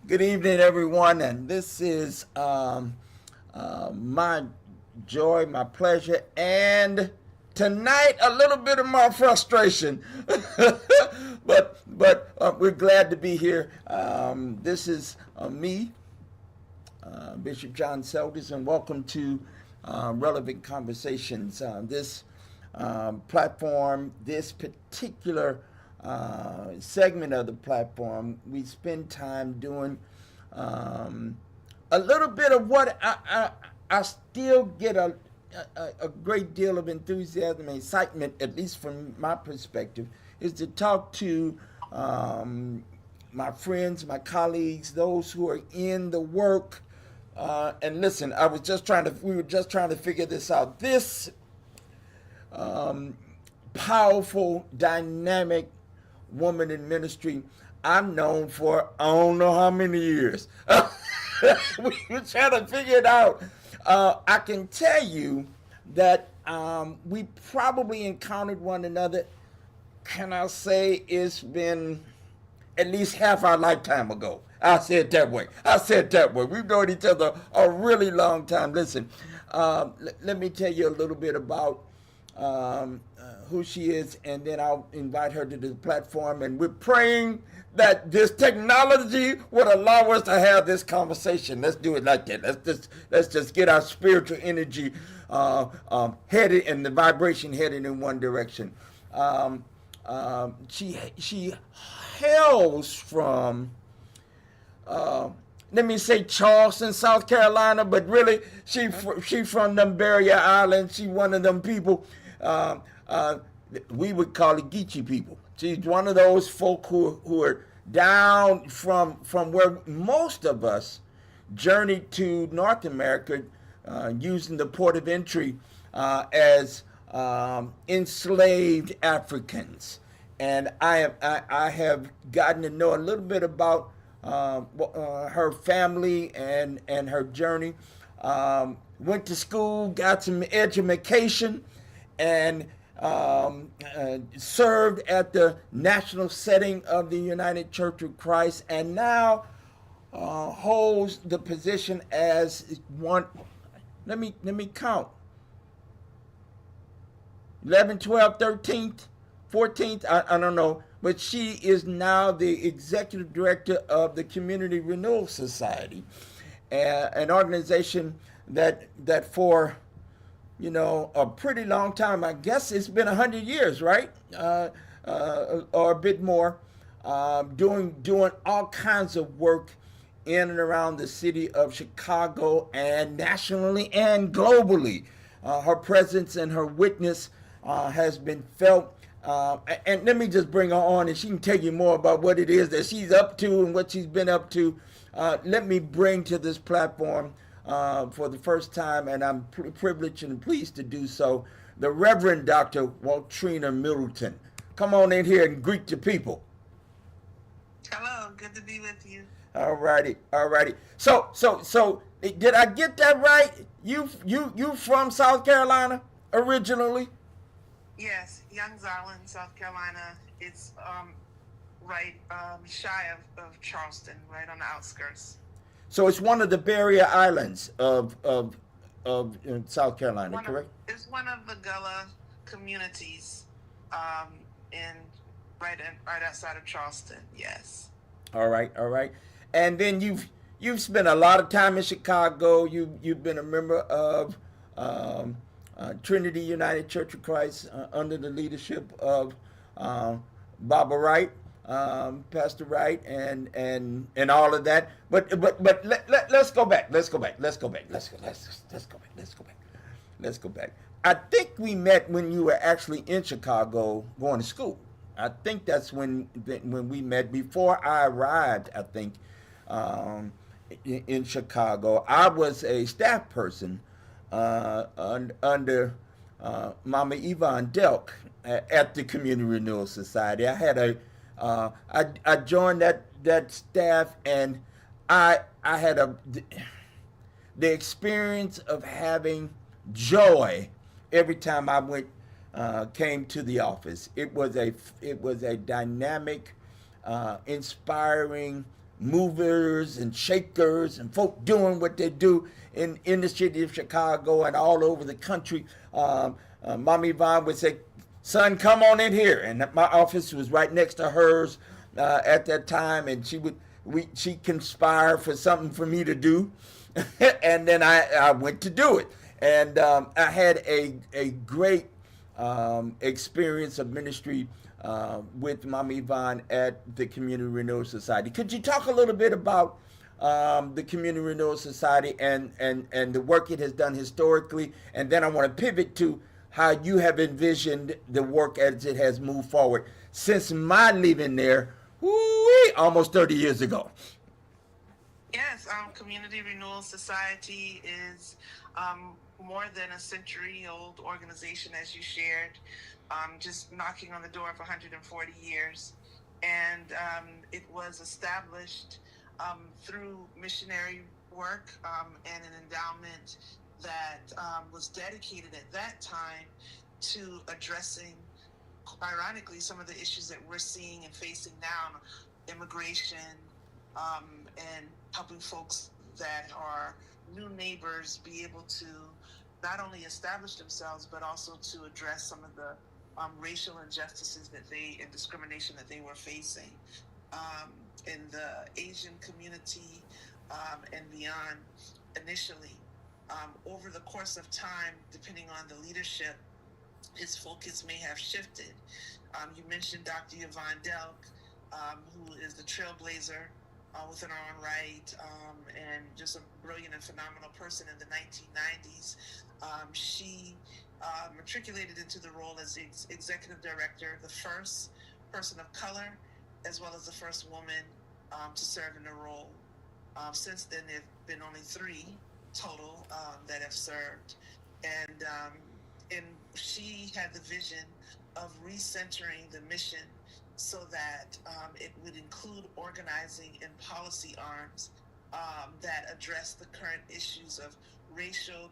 Good evening, everyone, and this is my joy, my pleasure, and tonight a little bit of my frustration. but we're glad to be here. This is me, Bishop John Seldis, and welcome to Relevant Conversations. This platform, this particular segment of the platform, we spend time doing a little bit of what I still get a great deal of enthusiasm and excitement, at least from my perspective, is to talk to my friends, my colleagues, those who are in the work. And listen, we were just trying to figure this out. This powerful, dynamic woman in ministry I've known for I don't know how many years. We were trying to figure it out. I can tell you that we probably encountered one another. Can I say it's been at least half our lifetime ago? I said that way. We've known each other a really long time. Listen, let me tell you a little bit about who she is, and then I'll invite her to the platform. And we're praying that this technology would allow us to have this conversation. Let's do it like that. Let's just get our spiritual energy headed, and the vibration headed in one direction. She hails from let me say Charleston, South Carolina, but really she from them Barrier Islands. She one of them people we would call it Geechee people. She's one of those folk who are down from where most of us journeyed to North America using the port of entry as enslaved Africans. And I have gotten to know a little bit about her family and her journey. Went to school, got some education, and served at the national setting of the United Church of Christ, and now holds the position as one. Let me count. 11, 12, 13th, 14th. I don't know. But she is now the executive director of the Community Renewal Society, an organization that for a pretty long time. I guess it's been 100 years, right, or a bit more, doing all kinds of work in and around the city of Chicago and nationally and globally. Her presence and her witness has been felt. And let me just bring her on, and she can tell you more about what it is that she's up to and what she's been up to. Let me bring to this platform for the first time, and I'm privileged and pleased to do so, the Reverend Dr. Waltrina Middleton. Come on in here and greet the people. Hello, good to be with you. All righty. So, did I get that right? You from South Carolina originally? Yes, Youngs Island, South Carolina. It's right shy of Charleston, right on the outskirts. So it's one of the Barrier Islands of South Carolina, correct? It's one of the Gullah communities, in right outside of Charleston. Yes. All right. And then you've spent a lot of time in Chicago. You've been a member of Trinity United Church of Christ under the leadership of Baba Wright, Pastor Wright, and all of that. But let's go back. Let's go back. I think we met when you were actually in Chicago going to school. I think that's when we met before I arrived. I think in Chicago, I was a staff person under Mama Yvonne Delk at the Community Renewal Society. I had I joined that staff, and I had the experience of having joy every time I came to the office. It was a dynamic, inspiring, movers and shakers and folk doing what they do in the city of Chicago and all over the country. Mommy Yvonne would say, "Son, come on in here," and my office was right next to hers at that time, and she conspired for something for me to do, and then I went to do it, and I had a great experience of ministry with Mommy Yvonne at the Community Renewal Society. Could you talk a little bit about the Community Renewal Society and the work it has done historically? And then I want to pivot to how you have envisioned the work as it has moved forward since my leaving there, almost 30 years ago. Yes, Community Renewal Society is more than a century-old organization, as you shared, just knocking on the door of 140 years. And it was established through missionary work and an endowment that was dedicated at that time to addressing, ironically, some of the issues that we're seeing and facing now: immigration, and helping folks that are new neighbors be able to not only establish themselves but also to address some of the racial injustices and discrimination that they were facing in the Asian community and beyond initially. Over the course of time, depending on the leadership, his focus may have shifted. You mentioned Dr. Yvonne Delk, who is the trailblazer within her own right, and just a brilliant and phenomenal person in the 1990s. She matriculated into the role as the executive director, the first person of color, as well as the first woman to serve in the role. Since then, there have been only 3 total that have served. And she had the vision of recentering the mission so that it would include organizing and policy arms that address the current issues of racial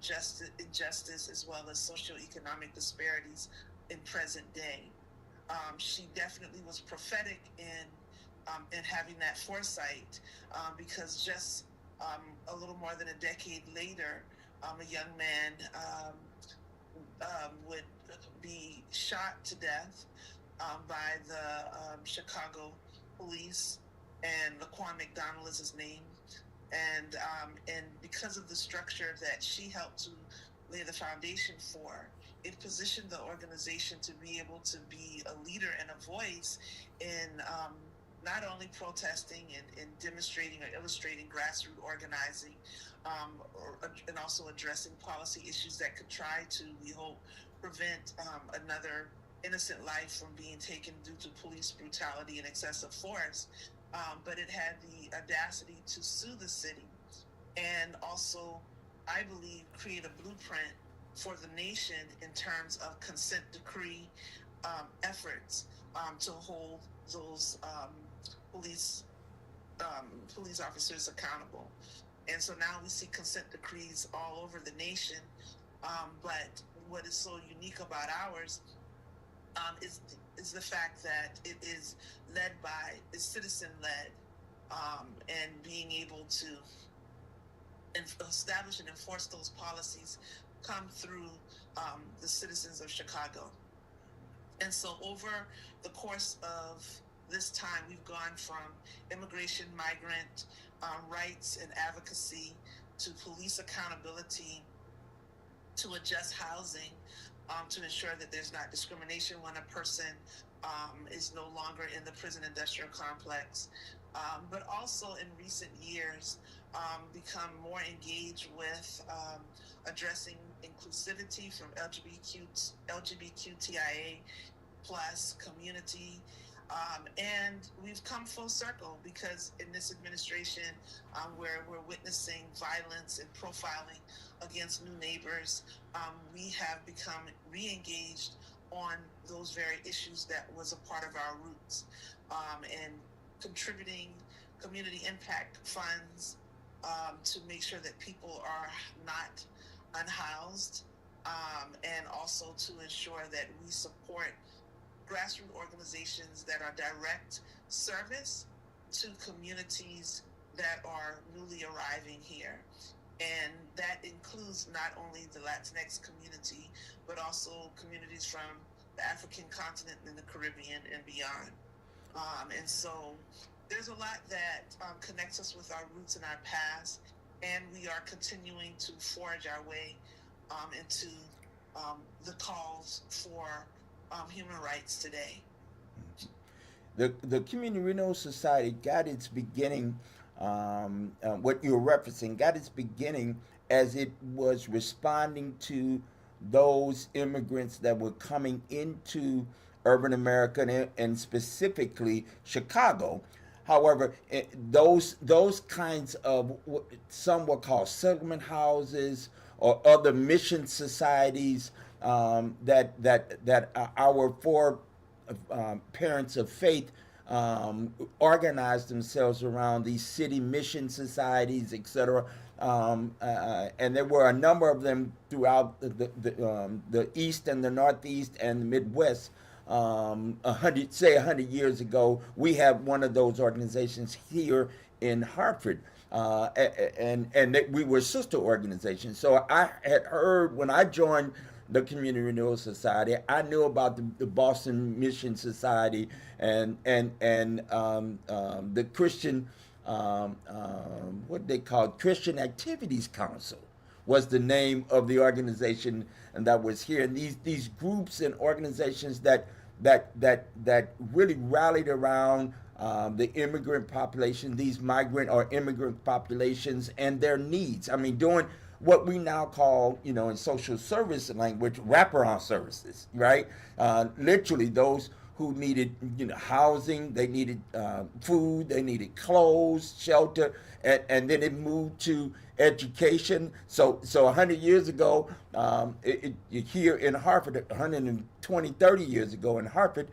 injustice as well as socioeconomic disparities in present day. She definitely was prophetic in having that foresight because just a little more than a decade later, a young man would be shot to death by the Chicago police, and Laquan McDonald is his name. And because of the structure that she helped to lay the foundation for, it positioned the organization to be able to be a leader and a voice in not only protesting and demonstrating or illustrating grassroots organizing, and also addressing policy issues that could try to, we hope, prevent another innocent life from being taken due to police brutality and excessive force. But it had the audacity to sue the city and also, I believe, create a blueprint for the nation in terms of consent decree efforts to hold those police officers accountable. And so now we see consent decrees all over the nation. But what is so unique about ours is the fact that it is citizen-led, and being able to establish and enforce those policies come through the citizens of Chicago. And so over the course of this time, we've gone from immigration, migrant rights and advocacy to police accountability to adjust housing to ensure that there's not discrimination when a person is no longer in the prison industrial complex. But also in recent years, become more engaged with addressing inclusivity from LGBTQIA plus community. And we've come full circle because in this administration, where we're witnessing violence and profiling against new neighbors, we have become re-engaged on those very issues that was a part of our roots, and contributing community impact funds to make sure that people are not unhoused, and also to ensure that we support grassroots organizations that are direct service to communities that are newly arriving here. And that includes not only the Latinx community, but also communities from the African continent and the Caribbean and beyond. And so there's a lot that connects us with our roots and our past, and we are continuing to forge our way into the calls for human rights today. The Community Renewal Society got its beginning, what you're referencing, got its beginning as it was responding to those immigrants that were coming into urban America and specifically Chicago. However, those kinds of some were called settlement houses or other mission societies that our four parents of faith organized themselves around these city mission societies, etc. And there were a number of them throughout the East and the Northeast and the Midwest. 100 years ago, we have one of those organizations here in Hartford. And we were sister organizations. So I had heard when I joined the Community Renewal Society, I knew about the Boston Mission Society and the Christian what they called Christian Activities Council was the name of the organization and that was here. And these groups and organizations that really rallied around the immigrant population, these migrant or immigrant populations and their needs. I mean, doing what we now call, in social service language, wraparound services, right? Literally those who needed, housing, they needed food, they needed clothes, shelter, and then it moved to education. So 100 years ago, here in Hartford, 120, 30 years ago in Hartford,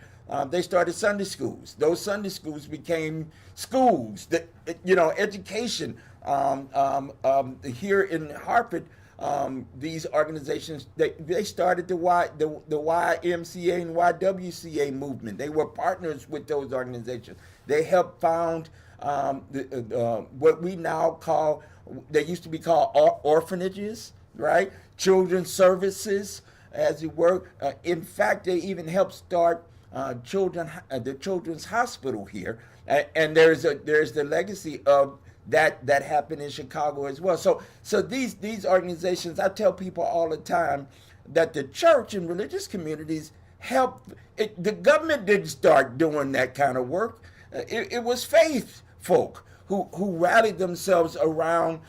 they started Sunday schools. Those Sunday schools became schools, that, education. Here in Hartford, these organizations, they started the YMCA and YWCA movement. They were partners with those organizations. They helped found what we now call, they used to be called orphanages, right? Children's services, as it were. In fact, they even helped start the Children's Hospital here. And there's the legacy of that happened in Chicago as well. So these organizations, I tell people all the time that the church and religious communities help. The government didn't start doing that kind of work. It was faith folk who rallied themselves around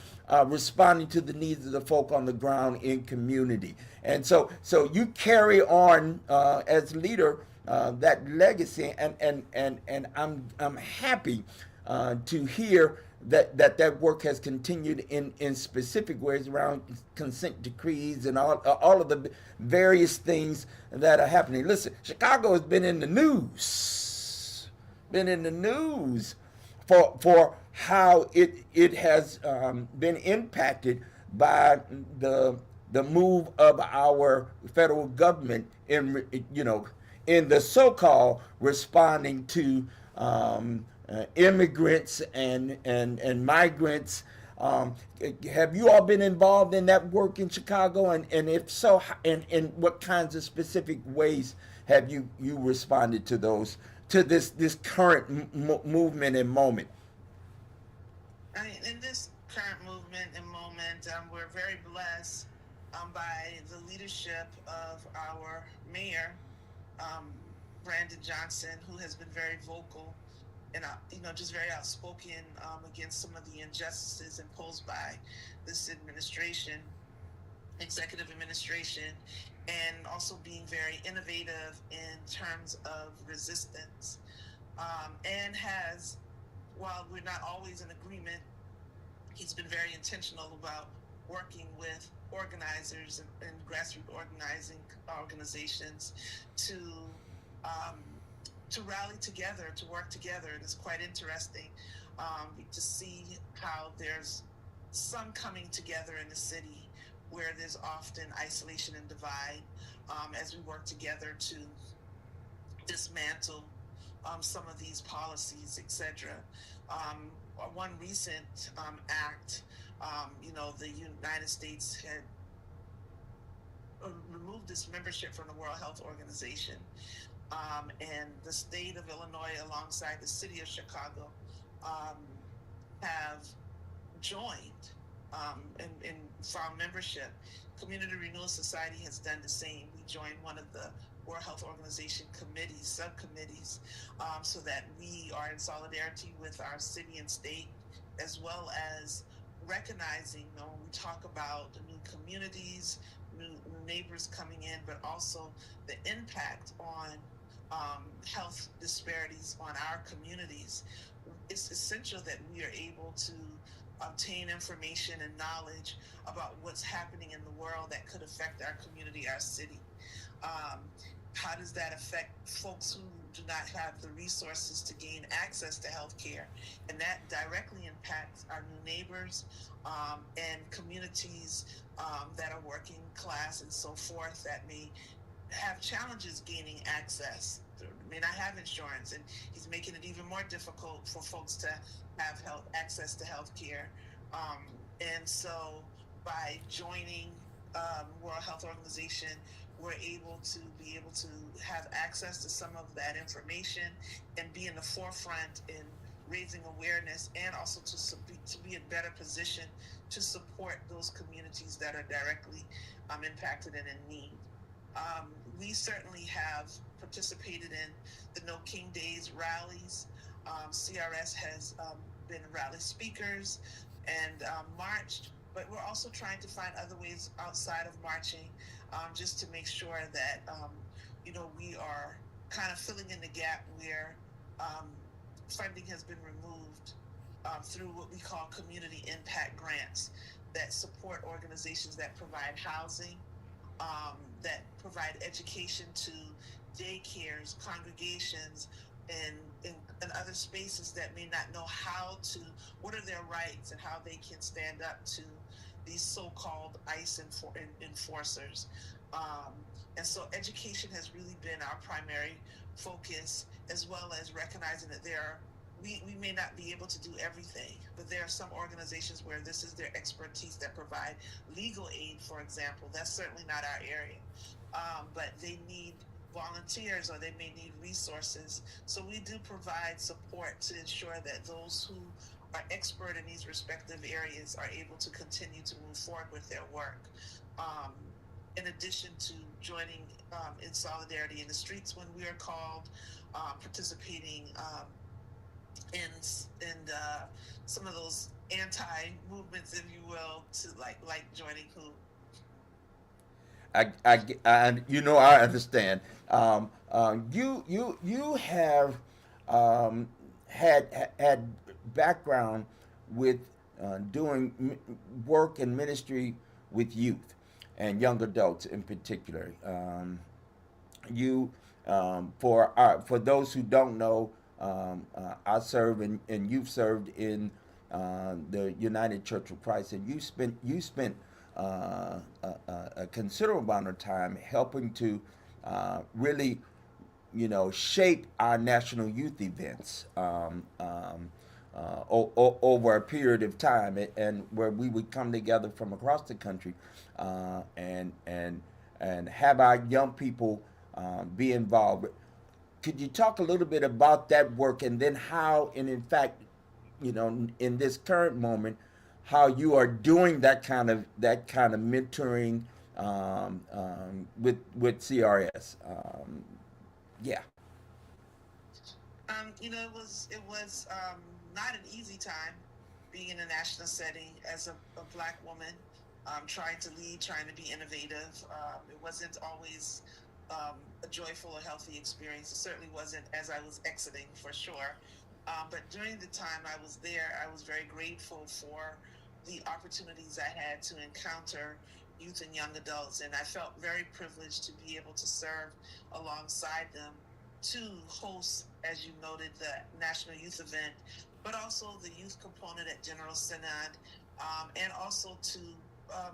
responding to the needs of the folk on the ground in community. And so you carry on as leader that legacy, and I'm happy to hear that work has continued in specific ways around consent decrees and all of the various things that are happening. Listen, Chicago has been in the news, for how it has been impacted by the move of our federal government in the so-called responding to immigrants and migrants. Have you all been involved in that work in Chicago? And if so, in what kinds of specific ways have you responded to this current movement and moment? In this current movement and moment, we're very blessed by the leadership of our mayor, Brandon Johnson, who has been very vocal and just very outspoken against some of the injustices imposed by this executive administration, and also being very innovative in terms of resistance, and while we're not always in agreement, he's been very intentional about working with organizers and grassroots organizations to rally together, to work together. And it's quite interesting to see how there's some coming together in the city where there's often isolation and divide, as we work together to dismantle some of these policies, etc. Um, One recent act, the United States had removed its membership from the World Health Organization, and the state of Illinois, alongside the city of Chicago, um, have joined and found membership. Community Renewal Society has done the same. We joined one of the World Health Organization committees, subcommittees, so that we are in solidarity with our city and state, as well as recognizing, when we talk about the new communities, new neighbors coming in, but also the impact on health disparities on our communities. It's essential that we are able to obtain information and knowledge about what's happening in the world that could affect our community, our city. Um, how does that affect folks who do not have the resources to gain access to healthcare? And that directly impacts our new neighbors, and communities that are working class and so forth, that may have challenges gaining access, may not have insurance, and he's making it even more difficult for folks to have health access to health care. Um, and so by joining World Health Organization, we're able to have access to some of that information and be in the forefront in raising awareness, and also to be in better position to support those communities that are directly impacted and in need. We certainly have participated in the No King Days rallies. CRS has been rally speakers and marched, but we're also trying to find other ways outside of marching, just to make sure that we are kind of filling in the gap where um, funding has been removed through what we call community impact grants that support organizations that provide housing, that provide education to daycares, congregations, and in other spaces that may not know what are their rights and how they can stand up to these so-called ICE enforcers. Um, and so education has really been our primary focus, as well as recognizing that we may not be able to do everything, but there are some organizations where this is their expertise that provide legal aid, for example. That's certainly not our area. But they need volunteers, or they may need resources. So we do provide support to ensure that those who are expert in these respective areas are able to continue to move forward with their work. Um, in addition to joining in solidarity in the streets when we are called, participating in some of those anti movements, if you will, to like joining who. I understand. You have had background with doing work and ministry with youth and young adults in particular. You For those who don't know, I serve and you've served in the United Church of Christ, and you spent a considerable amount of time helping to really, shape our national youth events over a period of time, and where we would come together from across the country and have our young people be involved. Could you talk a little bit about that work, and then how, and in fact, in this current moment, how you are doing that kind of mentoring with CRS? Yeah. It was not an easy time being in a national setting as a Black woman, trying to lead, trying to be innovative. It wasn't always a joyful or healthy experience. It certainly wasn't as I was exiting, for sure. But during the time I was there, I was very grateful for the opportunities I had to encounter youth and young adults, and I felt very privileged to be able to serve alongside them, to host, as you noted, the National Youth Event, but also the youth component at General Synod, and also to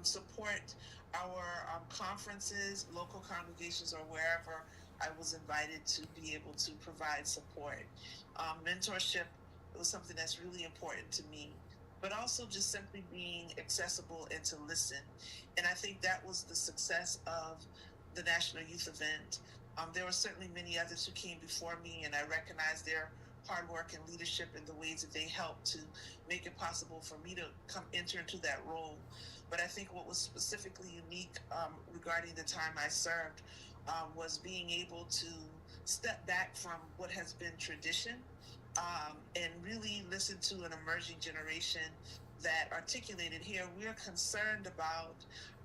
support our conferences, local congregations, or wherever I was invited to be able to provide support. Mentorship was something that's really important to me, but also just simply being accessible and to listen. And I think that was the success of the National Youth Event. There were certainly many others who came before me, and I recognize their hard work and leadership in the ways that they helped to make it possible for me to come enter into that role. But I think what was specifically unique regarding the time I served was being able to step back from what has been tradition and really listen to an emerging generation that articulated here we're concerned about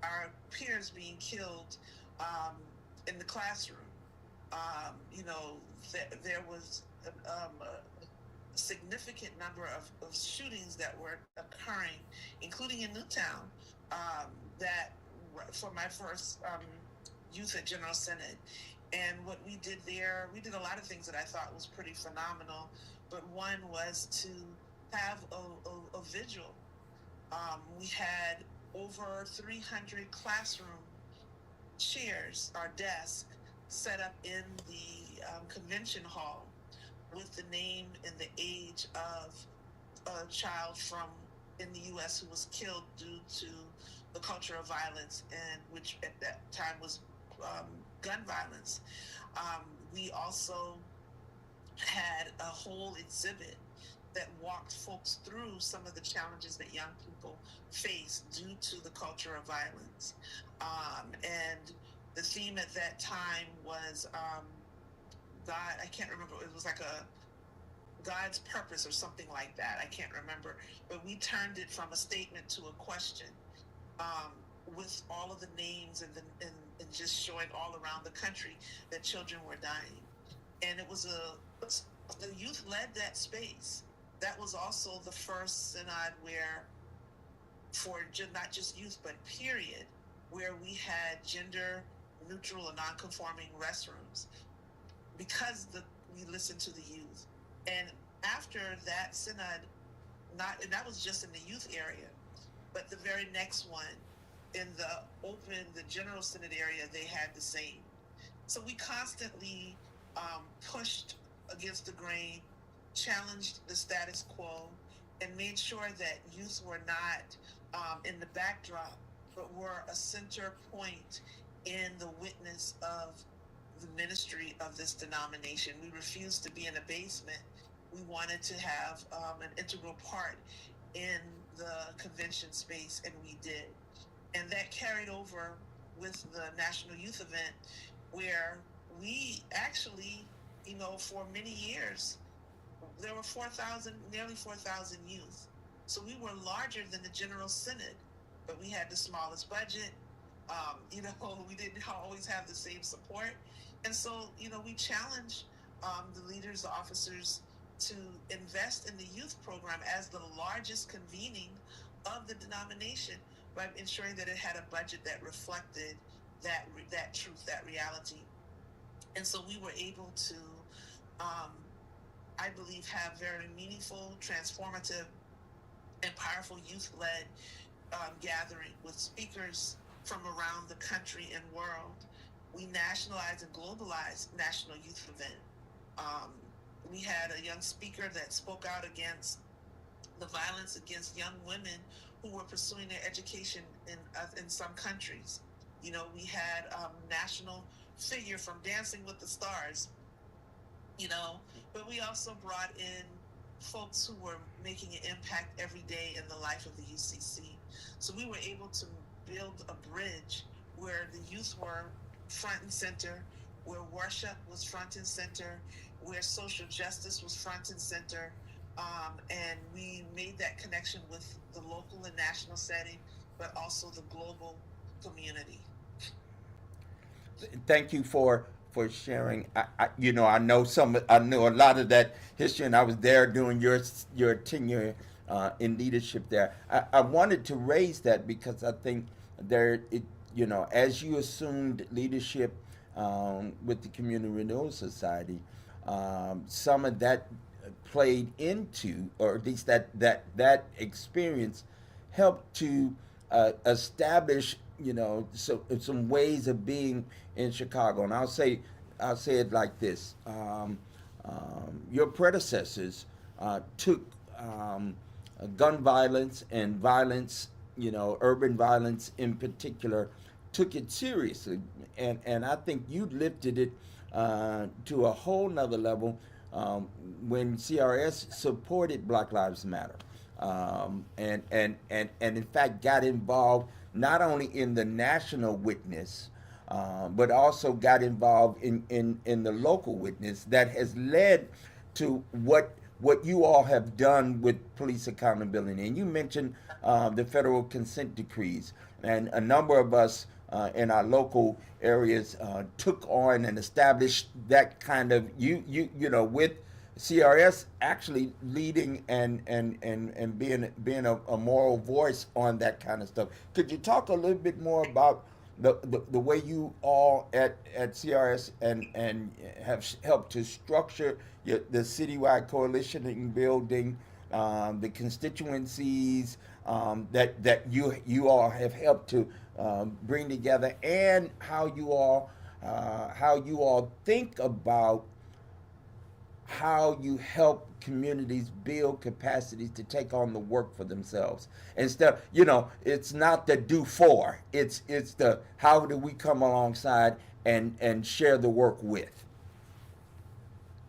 our peers being killed um, in the classroom. There was a significant number of shootings that were occurring, including in Newtown, that for my first youth at General Synod. And what we did there, we did a lot of things that I thought was pretty phenomenal. But one was to have a vigil. We had over 300 classroom chairs or desks set up in the convention hall with the name and the age of a child from in the U.S. who was killed due to the culture of violence, and which at that time was um, gun violence. Um, we also had a whole exhibit that walked folks through some of the challenges that young people face due to the culture of violence. And the theme at that time was God, I can't remember, it was like a God's purpose or something like that. I can't remember. But we turned it from a statement to a question um, with all of the names and just showing all around the country that children were dying. And it was the youth led that space. That was also the first synod where, for not just youth, but period, where we had gender neutral and non-conforming restrooms because we listened to the youth. And after that synod, and that was just in the youth area, but the very next one in the general synod area, they had the same. So we constantly pushed against the grain, challenged the status quo, and made sure that youth were not in the backdrop, but were a center point in the witness of the ministry of this denomination. We refused to be in a basement. We wanted to have an integral part in the convention space, and we did. And that carried over with the National Youth Event, where we actually, for many years, there were nearly 4,000 youth. So we were larger than the General Synod, but we had the smallest budget. We didn't always have the same support. And so, we challenged the leaders, the officers, to invest in the youth program as the largest convening of the denomination by ensuring that it had a budget that reflected that truth, that reality. And so we were able to, I believe, have very meaningful, transformative, and powerful youth-led gathering with speakers from around the country and world. We nationalized and globalized National Youth Event. Um, we had a young speaker that spoke out against the violence against young women who were pursuing their education in some countries. We had national figure from Dancing with the Stars, but we also brought in folks who were making an impact every day in the life of the UCC. So we were able to build a bridge where the youth were front and center, where worship was front and center, where social justice was front and center. And we made that connection with the local and national setting, but also the global community. Thank you for sharing. I know a lot of that history, and I was there during your tenure in leadership there. I wanted to raise that because I think as you assumed leadership with the Community Renewal Society, some of that played into, or at least that experience helped to establish some ways of being in Chicago. And I'll say I'll say it like this: your predecessors took gun violence and violence, urban violence in particular, took it seriously, and I think you lifted it to a whole nother level when CRS supported Black Lives Matter, and in fact got involved not only in the national witness, but also got involved in the local witness that has led to what you all have done with police accountability. And you mentioned the federal consent decrees, and a number of us in our local areas took on and established that kind of with CRS actually leading and being a moral voice on that kind of stuff. Could you talk a little bit more about the way you all at CRS and have helped to structure the citywide coalition and building the constituencies that you all have helped to bring together, and how you all think about how you help communities build capacities to take on the work for themselves. Instead, it's not the do for, it's the how do we come alongside and share the work with.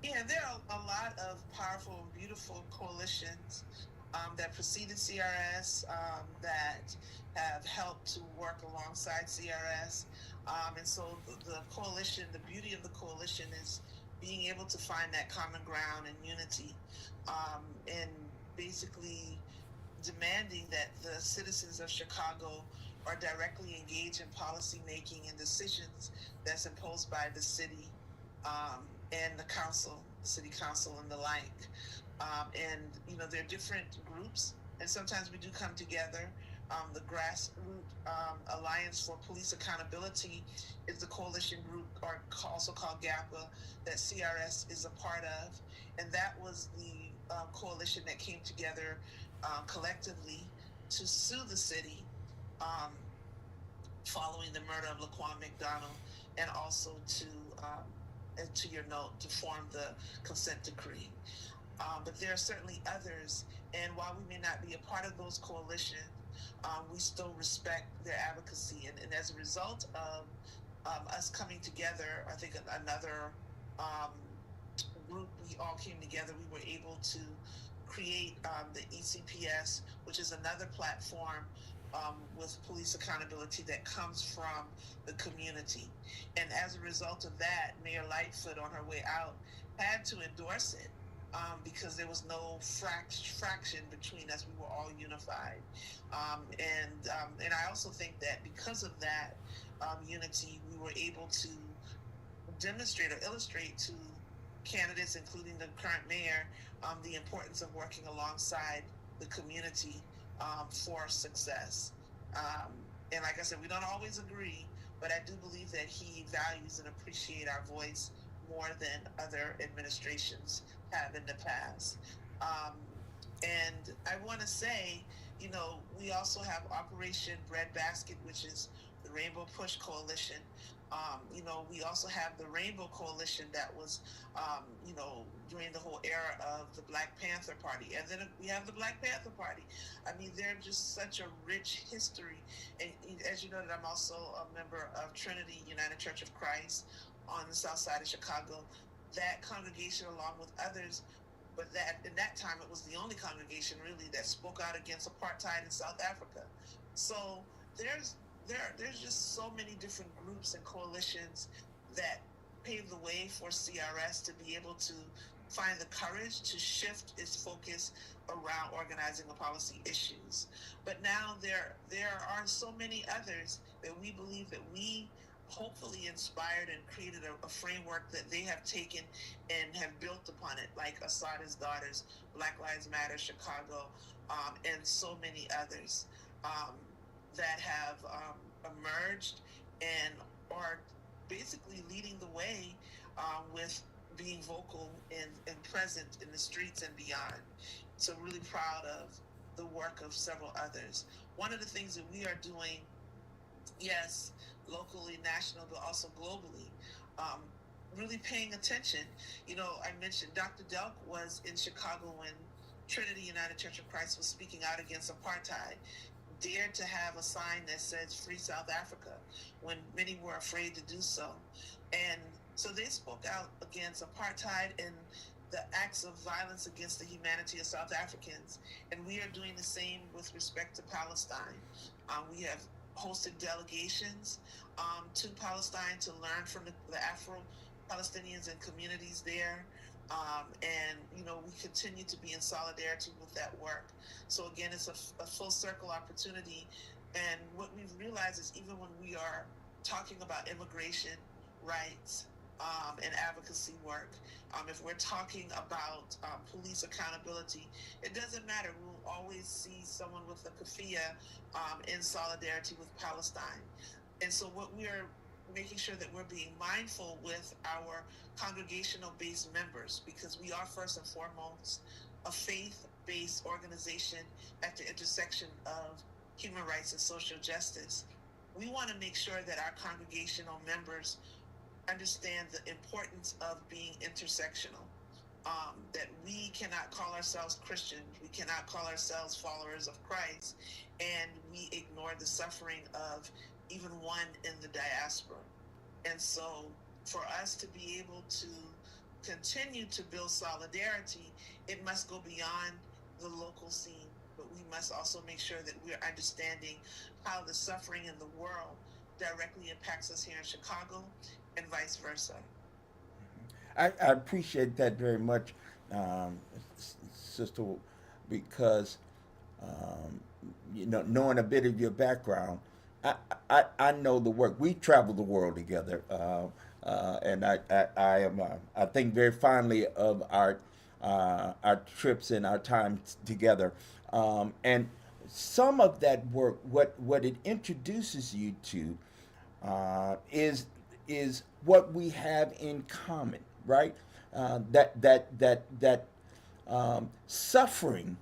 Yeah, there are a lot of powerful and beautiful coalitions that preceded CRS, that have helped to work alongside CRS. And so the coalition, the beauty of the coalition is being able to find that common ground and unity, and basically demanding that the citizens of Chicago are directly engaged in policy making and decisions that's imposed by the city, and the council, the city council, and the like. And there are different groups, and sometimes we do come together. The Grassroots Alliance for Police Accountability is the coalition group, or also called GAPA, that CRS is a part of, and that was the coalition that came together collectively to sue the city following the murder of Laquan McDonald, and also and to your note, to form the consent decree. But there are certainly others, and while we may not be a part of those coalitions, we still respect their advocacy. And as a result of us coming together, I think another group, we all came together, we were able to create the ECPS, which is another platform with police accountability that comes from the community. And as a result of that, Mayor Lightfoot, on her way out, had to endorse it, because there was no fraction between us. We were all unified. And I also think that because of that unity, we were able to demonstrate or illustrate to candidates, including the current mayor, the importance of working alongside the community for success. And like I said, we don't always agree, but I do believe that he values and appreciates our voice more than other administrations have in the past. And I want to say, we also have Operation Breadbasket, which is the Rainbow Push Coalition. We also have the Rainbow Coalition that was, during the whole era of the Black Panther Party. And then we have the Black Panther Party. I mean, they're just such a rich history. And as you know, that I'm also a member of Trinity United Church of Christ on the south side of Chicago. That congregation, along with others, but that in that time it was the only congregation really that spoke out against apartheid in South Africa. So there's just so many different groups and coalitions that paved the way for CRS to be able to find the courage to shift its focus around organizing and policy issues. But now there are so many others that we believe that we hopefully inspired and created a framework that they have taken and have built upon it, like Asada's Daughters, Black Lives Matter Chicago, and so many others that have emerged and are basically leading the way with being vocal and present in the streets and beyond. So really proud of the work of several others. One of the things that we are doing, yes, locally, national, but also globally, really paying attention. I mentioned Dr. Delk was in Chicago when Trinity United Church of Christ was speaking out against apartheid, dared to have a sign that says Free South Africa when many were afraid to do so. And so they spoke out against apartheid and the acts of violence against the humanity of South Africans. And we are doing the same with respect to Palestine. We have hosted delegations to Palestine to learn from the Afro-Palestinians and communities there. And we continue to be in solidarity with that work. So again, it's a full circle opportunity. And what we've realized is even when we are talking about immigration rights and advocacy work, if we're talking about police accountability, it doesn't matter. We'll always see someone with a kafia in solidarity with Palestine. And so what we are making sure that we're being mindful with our congregational-based members, because we are first and foremost a faith-based organization at the intersection of human rights and social justice. We want to make sure that our congregational members understand the importance of being intersectional. That we cannot call ourselves Christians, we cannot call ourselves followers of Christ, and we ignore the suffering of even one in the diaspora. And so for us to be able to continue to build solidarity, it must go beyond the local scene, but we must also make sure that we're understanding how the suffering in the world directly impacts us here in Chicago and vice versa. I appreciate that very much, Sister, because um, knowing a bit of your background, I, I know the work. We travel the world together, and I am I think very fondly of our trips and our time together, and some of that work, what it introduces you to, is what we have in common, right? That suffering.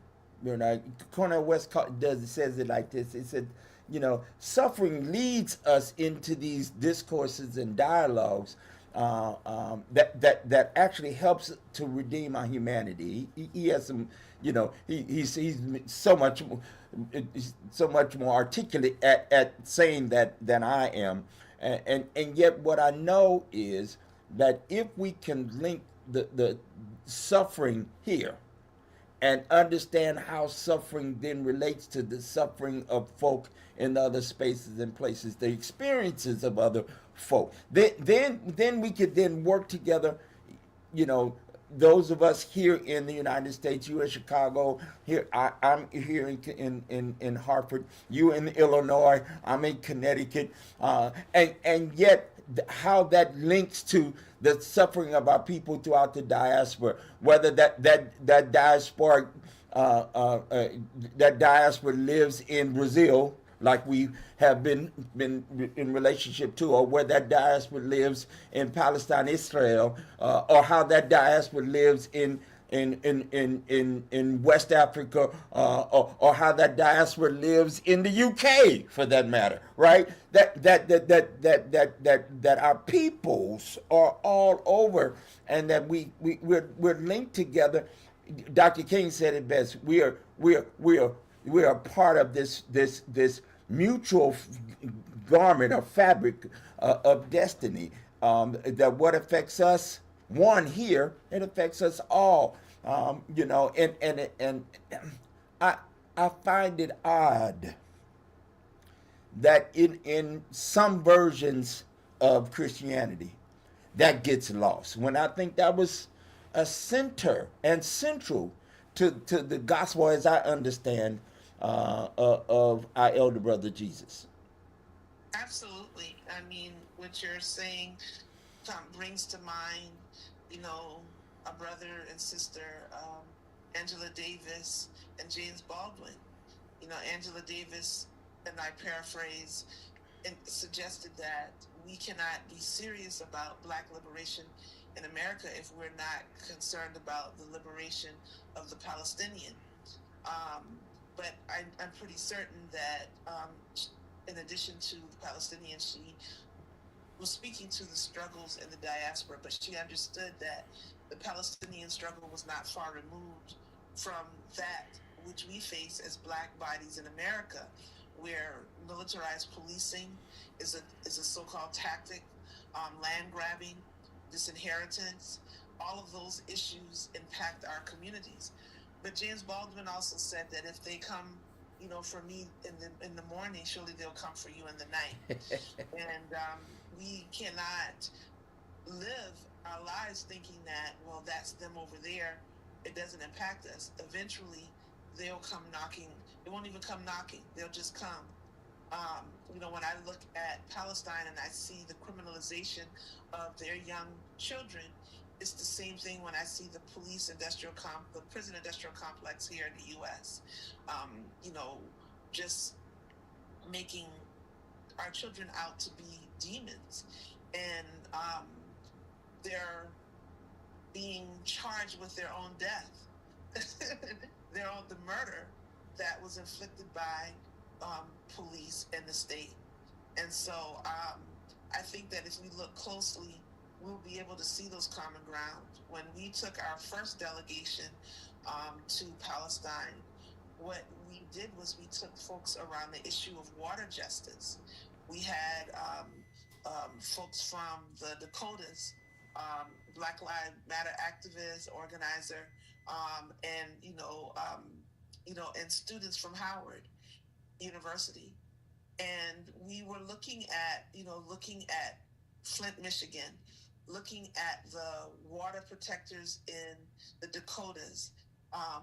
Cornel West says it like this. He said, suffering leads us into these discourses and dialogues that actually helps to redeem our humanity. He has some, he's so much more articulate at saying that than I am, and yet what I know is that if we can link the suffering here and understand how suffering then relates to the suffering of folk in other spaces and places, the experiences of other folk. Then we could then work together, you know, those of us here in the United States, you in Chicago, here I'm here in Hartford, you in Illinois, I'm in Connecticut, and yet how that links to the suffering of our people throughout the diaspora, whether that diaspora that diaspora lives in Brazil, like we have been in relationship to, or where that diaspora lives in Palestine, Israel, or how that diaspora lives in West Africa, or how that diaspora lives in the UK, for that matter, right? That our peoples are all over, and that we're linked together. Dr. King said it best. We are part of this mutual garment or fabric of destiny. That what affects us, one here, it affects us all. And I find it odd that in some versions of Christianity that gets lost, when I think that was a center and central to the gospel as I understand of our elder brother Jesus. Absolutely. I mean, what you're saying brings to mind, a brother and sister, Angela Davis and James Baldwin. Angela Davis, and I paraphrase, and suggested that we cannot be serious about Black liberation in America if we're not concerned about the liberation of the Palestinian. Um, but I'm pretty certain that in addition to the Palestinians, she was speaking to the struggles in the diaspora, but she understood that the Palestinian struggle was not far removed from that which we face as Black bodies in America, where militarized policing is a so-called tactic, land grabbing, disinheritance. All of those issues impact our communities. But James Baldwin also said that if they come, for me in the morning, surely they'll come for you in the night. And we cannot live our lives thinking that, well, that's them over there. It doesn't impact us. Eventually, they'll come knocking. They won't even come knocking. They'll just come. When I look at Palestine and I see the criminalization of their young children, it's the same thing when I see the the prison industrial complex here in the U.S. Um, you know, just making our children out to be demons, and they're being charged with their own death, the murder that was inflicted by police and the state. And so I think that if we look closely, we'll be able to see those common ground. When we took our first delegation to Palestine, what we did was we took folks around the issue of water justice. We had folks from the Dakotas, Black Lives Matter activist, organizer, and and students from Howard University. And we were looking at Flint, Michigan, looking at the water protectors in the Dakotas,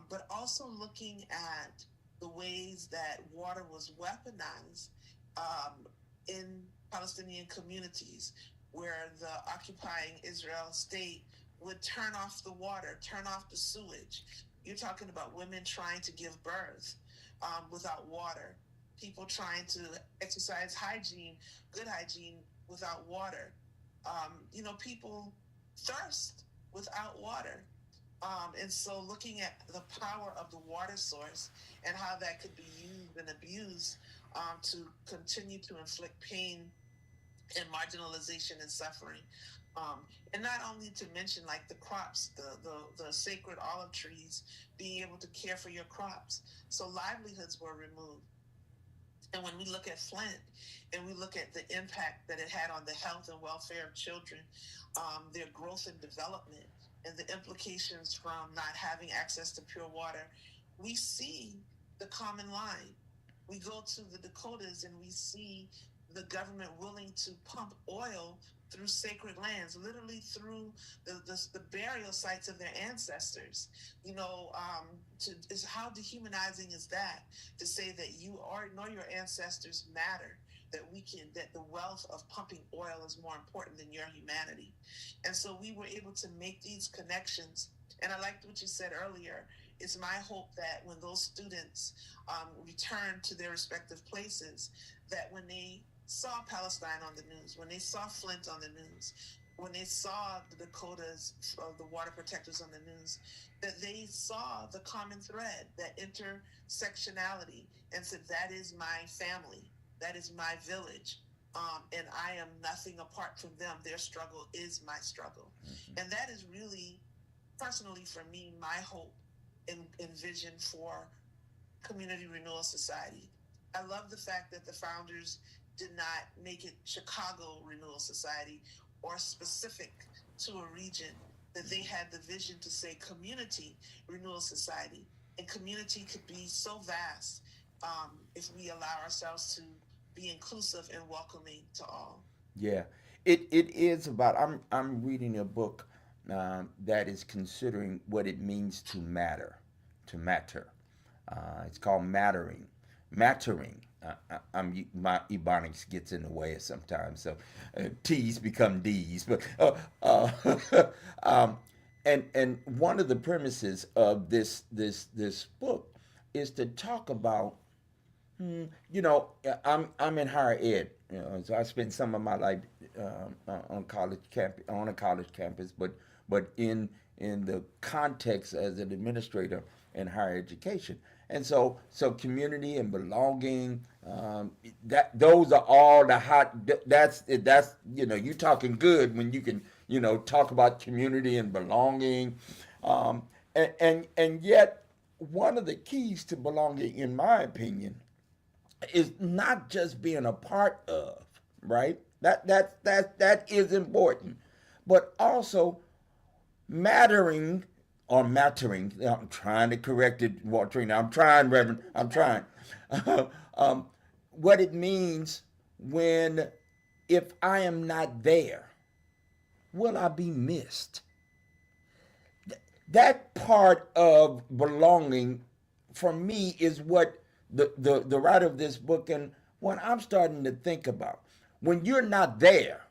but also looking at the ways that water was weaponized in Palestinian communities, where the occupying Israel state would turn off the water, turn off the sewage. You're talking about women trying to give birth without water, people trying to exercise hygiene, good hygiene, without water. People thirst without water. And so looking at the power of the water source and how that could be used and abused to continue to inflict pain and marginalization and suffering. And not only to mention like the crops, the sacred olive trees, being able to care for your crops. So livelihoods were removed. And when we look at Flint and we look at the impact that it had on the health and welfare of children, their growth and development, and the implications from not having access to pure water, we see the common line. We go to the Dakotas and we see the government willing to pump oil through sacred lands, literally through the burial sites of their ancestors. Is how dehumanizing is that, to say that you are nor your ancestors matter, that the wealth of pumping oil is more important than your humanity. And so we were able to make these connections. And I liked what you said earlier. It's my hope that when those students return to their respective places, that when they saw Palestine on the news, when they saw Flint on the news, when they saw the Dakotas, the water protectors on the news, that they saw the common thread, that intersectionality, and said, that is my family, that is my village, and I am nothing apart from them. Their struggle is my struggle. Mm-hmm. And that is really, personally for me, my hope and vision for Community Renewal Society. I love the fact that the founders did not make it Chicago Renewal Society or specific to a region, that they had the vision to say Community Renewal Society. And community could be so vast if we allow ourselves to be inclusive and welcoming to all. Yeah, it is about. I'm reading a book that is considering what it means to matter, to matter. It's called mattering. My ebonics gets in the way sometimes, so T's become D's. But and one of the premises of this book is to talk about. I'm in higher ed, so I spent some of my life on a college campus, but in the context as an administrator in higher education, and so community and belonging, Um, that those are all the hot. That's you talking good when you can talk about community and belonging, and yet one of the keys to belonging, in my opinion, is not just being a part of, right? That is important, but also mattering or mattering. I'm trying to correct it, Waltrina. I'm trying, Reverend. I'm trying. um, what it means when, if I am not there, will I be missed? That part of belonging for me is what the writer of this book and what I'm starting to think about. When you're not there,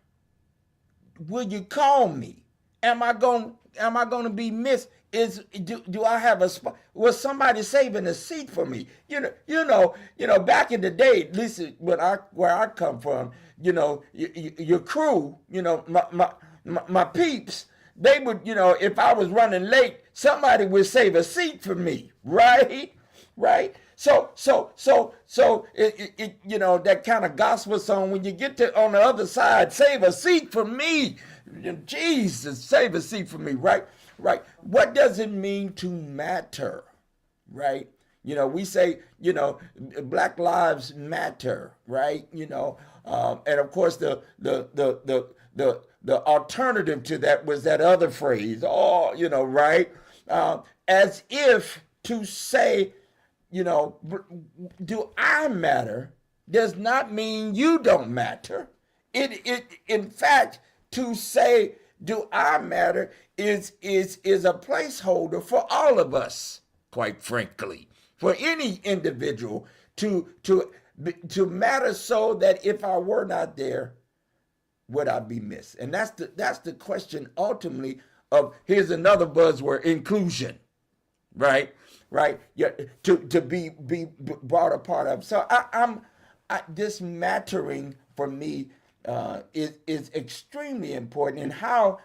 will you call me? Am I going to be missed? Do I have a spot? Was somebody saving a seat for me? Back in the day, at least where I come from, your crew, my peeps, they would, if I was running late, somebody would save a seat for me, right? Right? So that kind of gospel song, when you get to on the other side, save a seat for me. Jesus, save a seat for me, right? Right. What does it mean to matter? Right? We say, Black Lives Matter, right? And of course the alternative to that was that other phrase, right? As if to say, do I matter does not mean you don't matter. In fact, to say do I matter is a placeholder for all of us, quite frankly, for any individual to matter, so that if I were not there, would I be missed? And that's the question ultimately of, here's another buzzword, inclusion, right? Right? Yeah, to be brought a part of. So this mattering for me is extremely important. And how,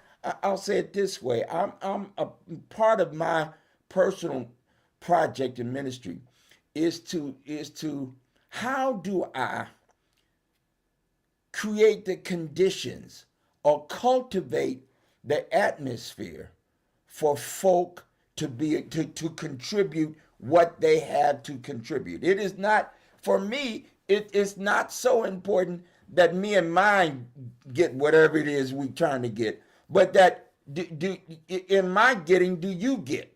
I'll say it this way: I'm a part of my personal project and ministry is to how do I create the conditions or cultivate the atmosphere for folk to contribute what they have to contribute. It is not, for me, it is not so important that me and mine get whatever it is we trying to get, but that in my getting, do you get,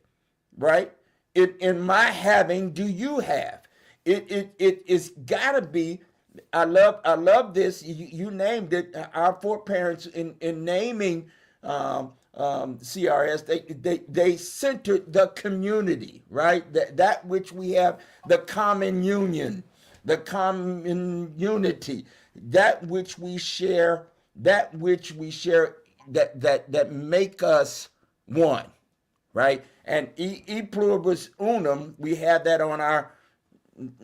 right? In my having, do you have? It's gotta be. I love this. You named it. Our foreparents in naming CRS, they centered the community, right? That which we have, the common union, the common unity, that which we share, that make us one, right? And e pluribus unum, we have that on our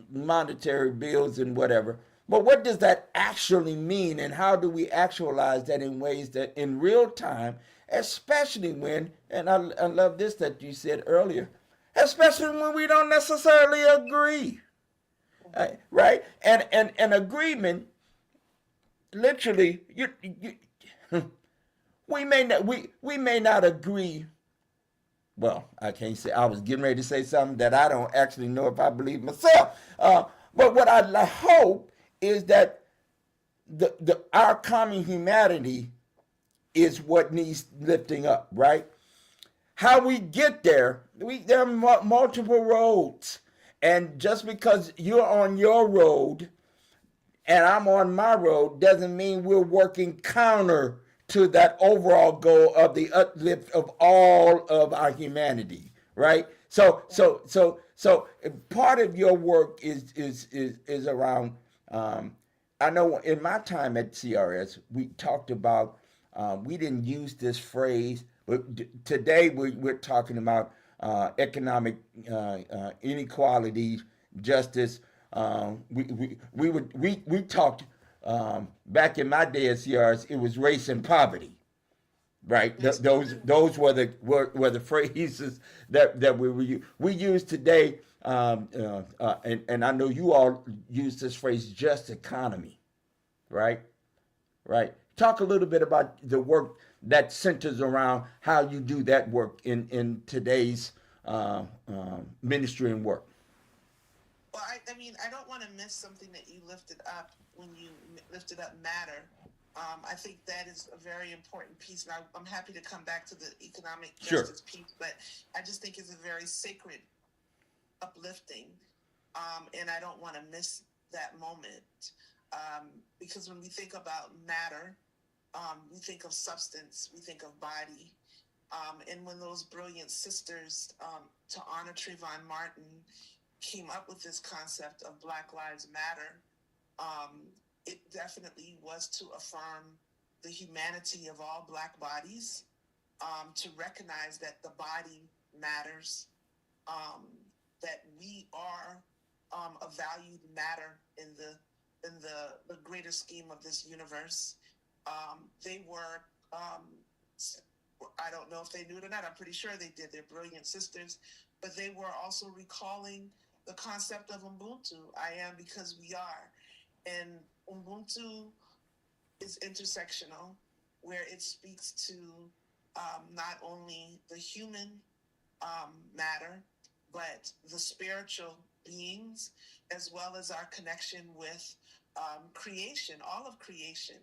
monetary bills and whatever. But what does that actually mean, and how do we actualize that in ways that in real time, especially when, and I love this that you said earlier, especially when we don't necessarily agree, right? And agreement, literally, we may not agree. Well, I can't say. I was getting ready to say something that I don't actually know if I believe myself. But what I hope is that our common humanity is what needs lifting up, right? How we get there, there are multiple roads. And just because you're on your road and I'm on my road doesn't mean we're working counter to that overall goal of the uplift of all of our humanity, right? So part of your work is around. I know in my time at CRS, we talked about. We didn't use this phrase, but today we're talking about economic inequality, justice. We talked back in my day at CRS. It was race and poverty, Right. That's Those were the phrases that we use today. And I know you all use this phrase, just economy. Right. Right. Talk a little bit about the work that centers around how you do that work in today's ministry and work. Well, I mean, I don't want to miss something that you lifted up when you lifted up matter. I think that is a very important piece, and I'm happy to come back to the economic Sure. justice piece, but I just think it's a very sacred uplifting, and I don't want to miss that moment, because when we think about matter, we think of substance, we think of body, and when those brilliant sisters, to honor Trayvon Martin, came up with this concept of Black Lives Matter, um, it definitely was to affirm the humanity of all Black bodies, to recognize that the body matters, um, that we are, a valued matter in the greater scheme of this universe. They were, I don't know if they knew it or not. I'm pretty sure they did. They're brilliant sisters, but they were also recalling the concept of Ubuntu. I am because we are, and Ubuntu is intersectional, where it speaks to, not only the human, matter, but the spiritual beings, as well as our connection with, creation, all of creation.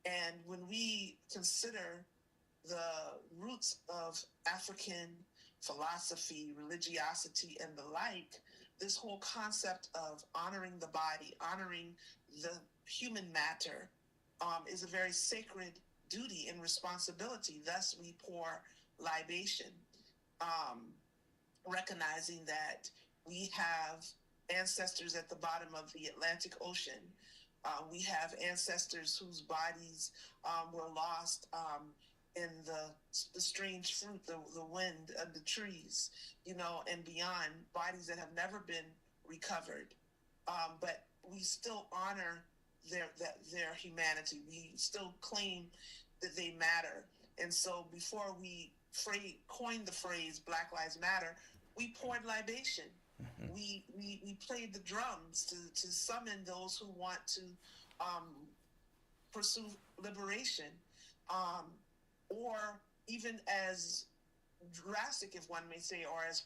And when we consider the roots of African philosophy, religiosity, and the like, this whole concept of honoring the body, honoring the human matter, is a very sacred duty and responsibility. Thus, we pour libation, um, recognizing that we have ancestors at the bottom of the Atlantic Ocean. We have ancestors whose bodies, were lost, in the strange fruit, the wind, the trees, and beyond, bodies that have never been recovered. But we still honor their humanity. We still claim that they matter. And so before we coined the phrase Black Lives Matter, we poured libation. We played the drums to summon those who want to, um, pursue liberation, um, or even as drastic, if one may say, or as,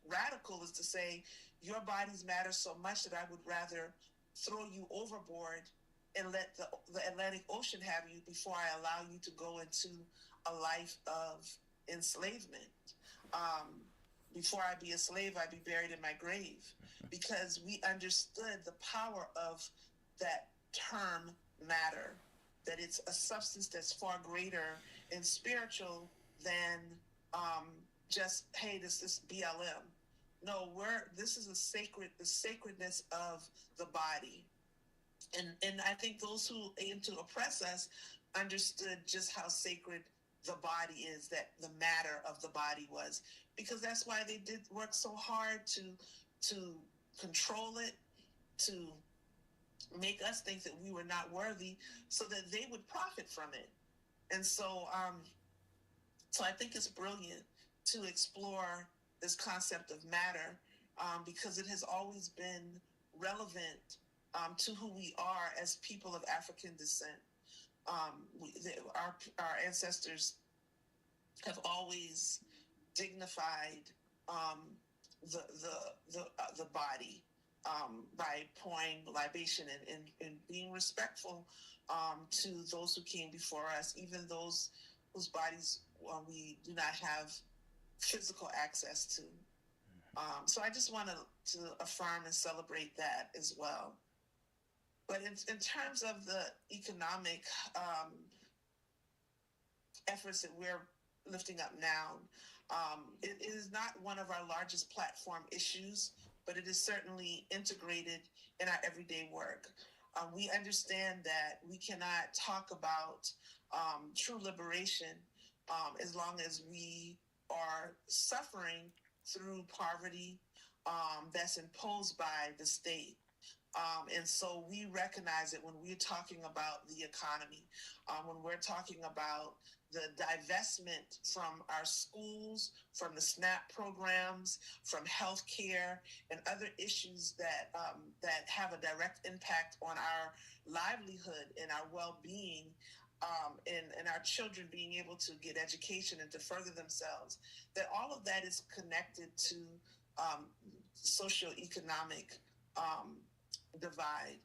radical as to say, your bodies matter so much that I would rather throw you overboard and let the Atlantic Ocean have you before I allow you to go into a life of enslavement. Um, Before I be a slave, I be buried in my grave, because we understood the power of that term matter, that it's a substance that's far greater and spiritual than, um, just, hey, this BLM. No, this is the sacredness of the body, and I think those who aim to oppress us understood just how sacred the body is, that the matter of the body was, because that's why they did work so hard to control it, to make us think that we were not worthy, so that they would profit from it. And so I think it's brilliant to explore this concept of matter, because it has always been relevant, to who we are as people of African descent. Our ancestors have always dignified, um, the body, by pouring libation and being respectful, to those who came before us, even those whose bodies, we do not have physical access to. So I just want to affirm and celebrate that as well. But in terms of the economic, efforts that we're lifting up now, it is not one of our largest platform issues, but it is certainly integrated in our everyday work. We understand that we cannot talk about, true liberation, as long as we are suffering through poverty, that's imposed by the state. And so we recognize that when we're talking about the economy, when we're talking about the divestment from our schools, from the SNAP programs, from healthcare, and other issues that have a direct impact on our livelihood and our well-being, and our children being able to get education and to further themselves, that all of that is connected to socioeconomic um, divide.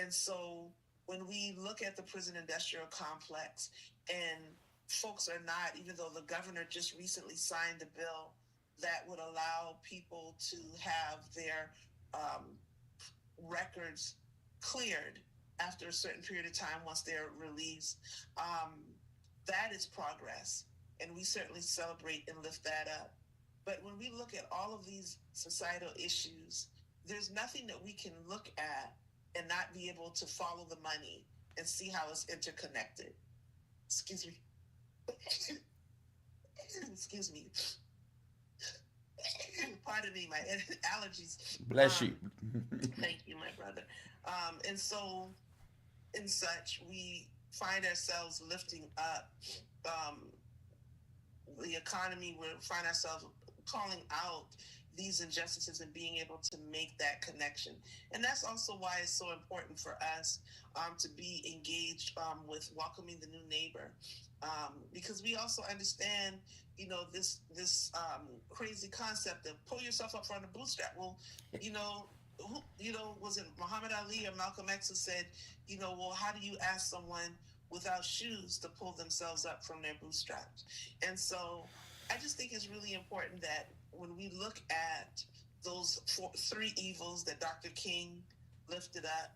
And so when we look at the prison industrial complex, and folks are not, even though the governor just recently signed a bill that would allow people to have their um, records cleared after a certain period of time once they're released, um, that is progress. And we certainly celebrate and lift that up. But when we look at all of these societal issues, there's nothing that we can look at and not be able to follow the money and see how it's interconnected. Excuse me. Excuse me. Pardon me, my allergies. Bless you. Thank you, my brother. And so, in such, we find ourselves lifting up the economy. We find ourselves calling out these injustices and being able to make that connection. And that's also why it's so important for us to be engaged with welcoming the new neighbor, because we also understand, this crazy concept of pull yourself up from the bootstrap. Well, was it Muhammad Ali or Malcolm X who said, well, how do you ask someone without shoes to pull themselves up from their bootstraps? And so I just think it's really important that when we look at those three evils that Dr. King lifted up,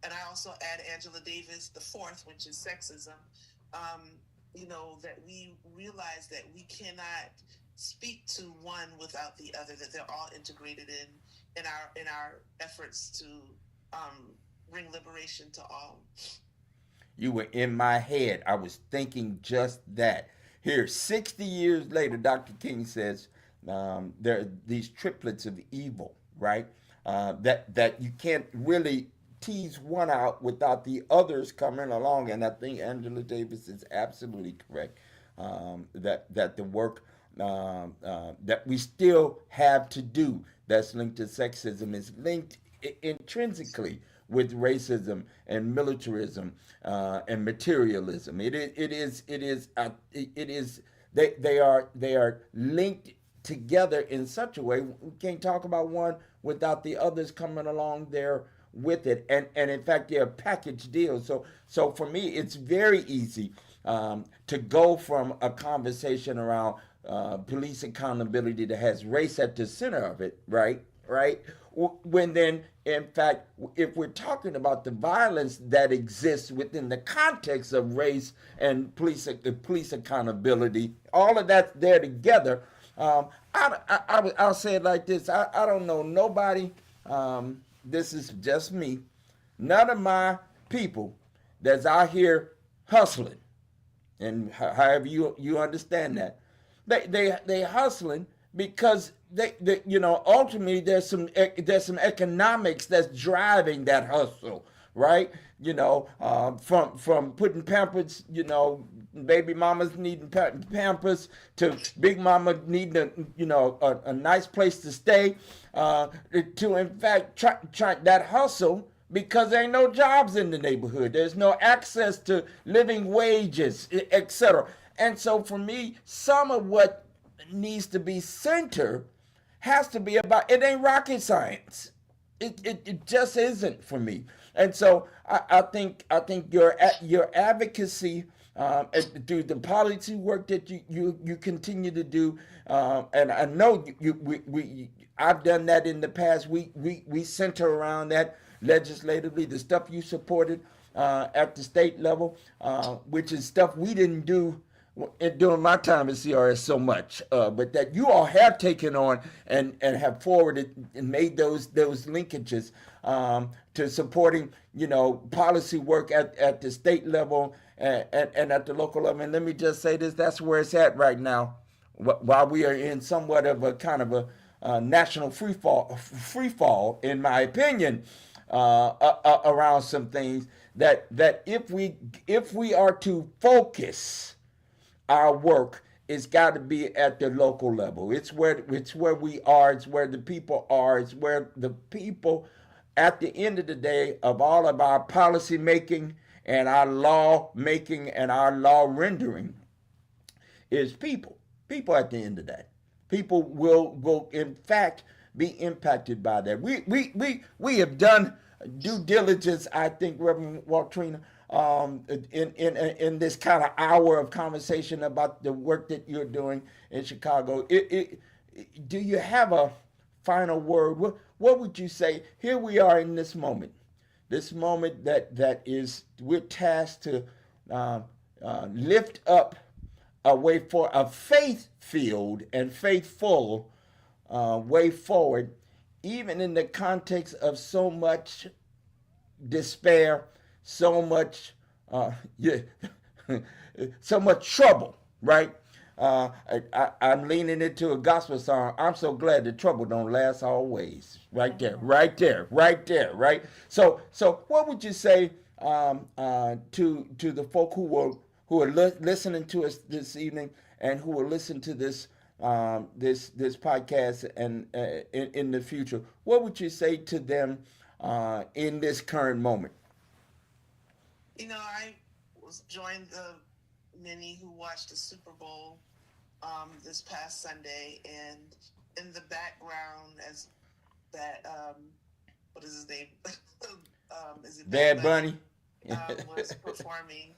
and I also add Angela Davis, the fourth, which is sexism, that we realize that we cannot speak to one without the other, that they're all integrated in our efforts to bring liberation to all. You were in my head. I was thinking just that. Here, 60 years later, Dr. King says there are these triplets of evil, right? That you can't really tease one out without the others coming along. And I think Angela Davis is absolutely correct. That the work that we still have to do that's linked to sexism is linked intrinsically with racism and militarism and materialism. They are linked together in such a way we can't talk about one without the others coming along there with it. And in fact, they're a package deal. So for me, it's very easy to go from a conversation around police accountability that has race at the center of it, right? When then, in fact, if we're talking about the violence that exists within the context of race and police accountability, all of that's there together. I'll say it like this. I don't know nobody. This is just me. None of my people that's out here hustling, and however you understand that, they hustling because they ultimately there's some economics that's driving that hustle, right? From putting Pampers, baby mamas needing Pampers to big mama needing a nice place to stay, to in fact try that hustle because there ain't no jobs in the neighborhood. There's no access to living wages, etc. And so for me, some of what needs to be centered has to be about, it ain't rocket science. It just isn't for me. And so I think your advocacy through the policy work that you continue to do, and I know I've done that in the past. We center around that legislatively, the stuff you supported at the state level, which is stuff we didn't do during my time at CRS so much, but that you all have taken on and have forwarded and made those linkages to supporting policy work at the state level and at the local level. And let me just say this: that's where it's at right now. While we are in somewhat of a kind of a national free fall, in my opinion, around some things that if we are to focus our work, it's got to be at the local level. It's where we are. It's where the people are. It's where the people, at the end of the day, of all of our policy making and our law making and our law rendering, is people. People at the end of that. People will in fact be impacted by that. We have done due diligence, I think, Reverend Waltrina, in this kind of hour of conversation about the work that you're doing in Chicago. Do you have a final word? What would you say? Here we are in this moment that is we're tasked to lift up a way for a faith filled and faithful way forward, even in the context of so much despair, so much, yeah, so much trouble, right? I'm leaning into a gospel song. I'm so glad the trouble don't last always. Right there, right there, right there, right. So what would you say to the folk who are listening to us this evening and who will listen to this podcast and in the future? What would you say to them in this current moment? I was joined the many who watched the Super Bowl this past Sunday, and in the background, as that what is his name? Is it Bad Bad Bunny? Bunny. Was performing.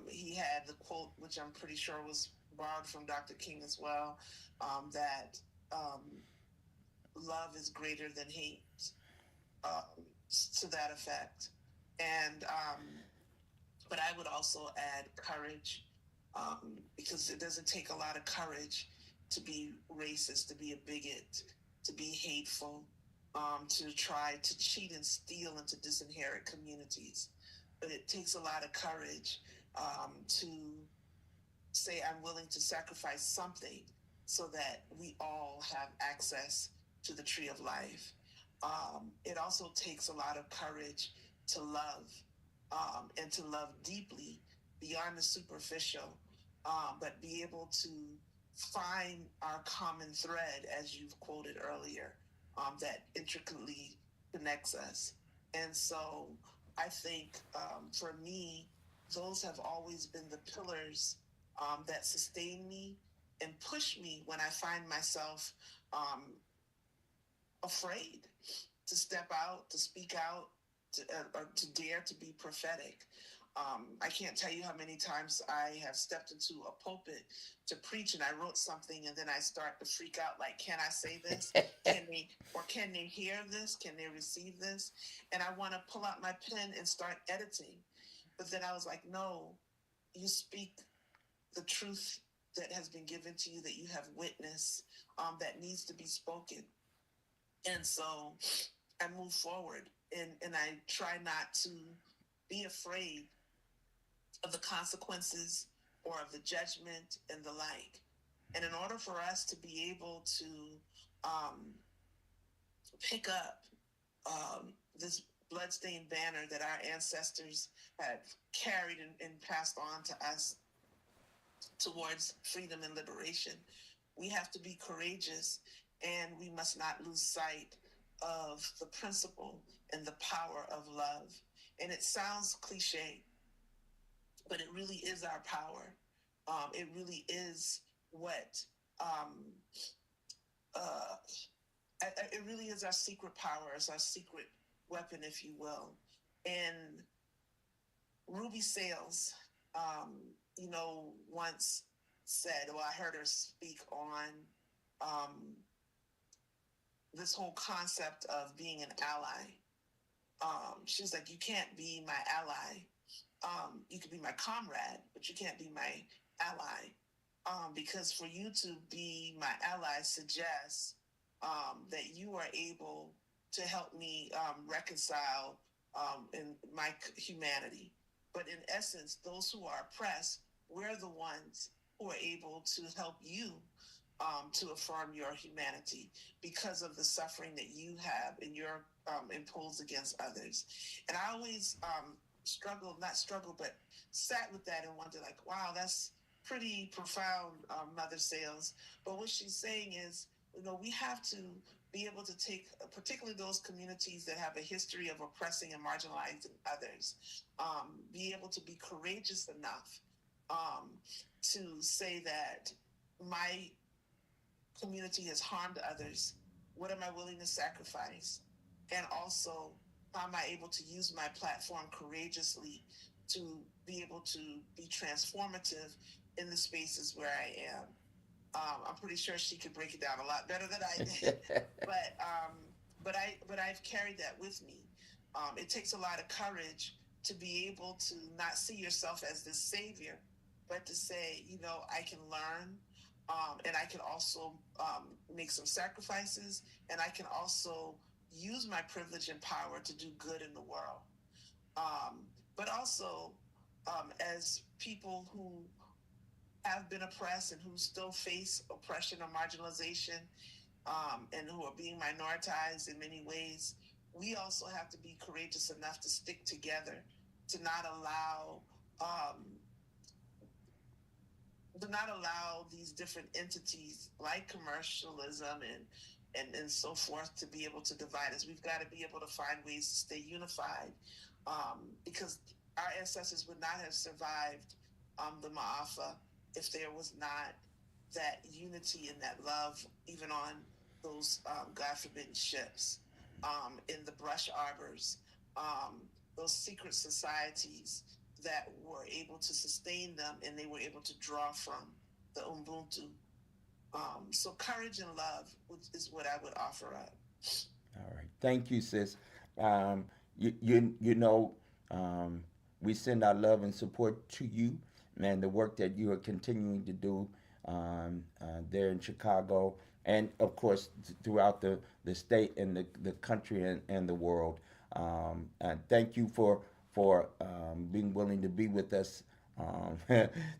He had the quote, which I'm pretty sure was borrowed from Dr. King as well, that um, love is greater than hate, um, to that effect. And but I would also add courage, because it doesn't take a lot of courage to be racist, to be a bigot, to be hateful, to try to cheat and steal and to disinherit communities. But it takes a lot of courage to say, I'm willing to sacrifice something so that we all have access to the tree of life. It also takes a lot of courage to love, and to love deeply beyond the superficial, but be able to find our common thread, as you've quoted earlier, that intricately connects us. And so I think, for me, those have always been the pillars that sustain me and push me when I find myself um, afraid to step out, to speak out, or to dare to be prophetic. I can't tell you how many times I have stepped into a pulpit to preach and I wrote something and then I start to freak out like, can I say this? Can they hear this? Can they receive this? And I want to pull out my pen and start editing. But then I was like, no, you speak the truth that has been given to you, that you have witnessed, that needs to be spoken. And so I move forward, and I try not to be afraid of the consequences or of the judgment and the like. And in order for us to be able to um, pick up this bloodstained banner that our ancestors had carried and passed on to us towards freedom and liberation, we have to be courageous, and we must not lose sight of the principle and the power of love. And it sounds cliche, but it really is our power. It really is what um, uh, it really is our secret power. It's our secret weapon, if you will. And Ruby Sales, once said, well, I heard her speak on um, this whole concept of being an ally. She's like, you can't be my ally. You could be my comrade, but you can't be my ally. Because for you to be my ally suggests that you are able to help me reconcile in my humanity. But in essence, those who are oppressed, we're the ones who are able to help you to affirm your humanity because of the suffering that you have and your imposed against others. And I always not struggle, but sat with that and wondered, like, wow, pretty profound, Mother Sales. But what she's saying is, we have to be able to take, particularly those communities that have a history of oppressing and marginalizing others, be able to be courageous enough um, to say that my community has harmed others. What am I willing to sacrifice? And also, how am I able to use my platform courageously to be able to be transformative in the spaces where I am? I'm pretty sure she could break it down a lot better than I did, but I've carried that with me. It takes a lot of courage to be able to not see yourself as this savior, but to say, I can learn, and I can also make some sacrifices, and I can also use my privilege and power to do good in the world. But also, as people who have been oppressed and who still face oppression or marginalization, and who are being minoritized in many ways, we also have to be courageous enough to stick together, to not allow um, these different entities like commercialism and so forth to be able to divide us. We've got to be able to find ways to stay unified, because our ancestors would not have survived the Ma'afa if there was not that unity and that love, even on those God forbidden ships, in the brush arbors, those secret societies that were able to sustain them, and they were able to draw from the Ubuntu. So courage and love is what I would offer up. All right. Thank you, sis. You know, we send our love and support to you, and the work that you are continuing to do there in Chicago, and of course throughout the state and the country and the world. And thank you for being willing to be with us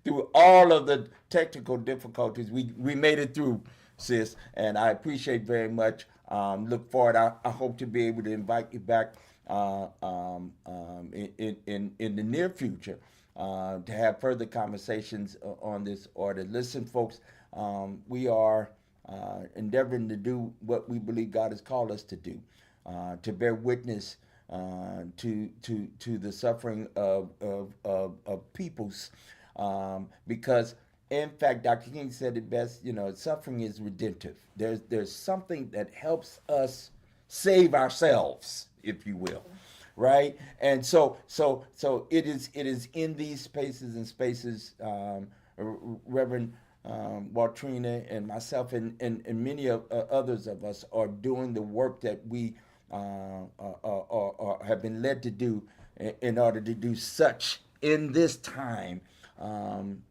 through all of the technical difficulties. We made it through, sis, and I appreciate very much. Look forward. I hope to be able to invite you back in the near future to have further conversations on this order. Listen, folks, we are endeavoring to do what we believe God has called us to do, to bear witness to the suffering of peoples, because in fact, Dr. King said it best. Suffering is redemptive. There's something that helps us save ourselves, if you will, right? And so it is in these spaces and spaces, Reverend Waltrina and myself and many of others of us are doing the work that we or have been led to do in order to do such in this time,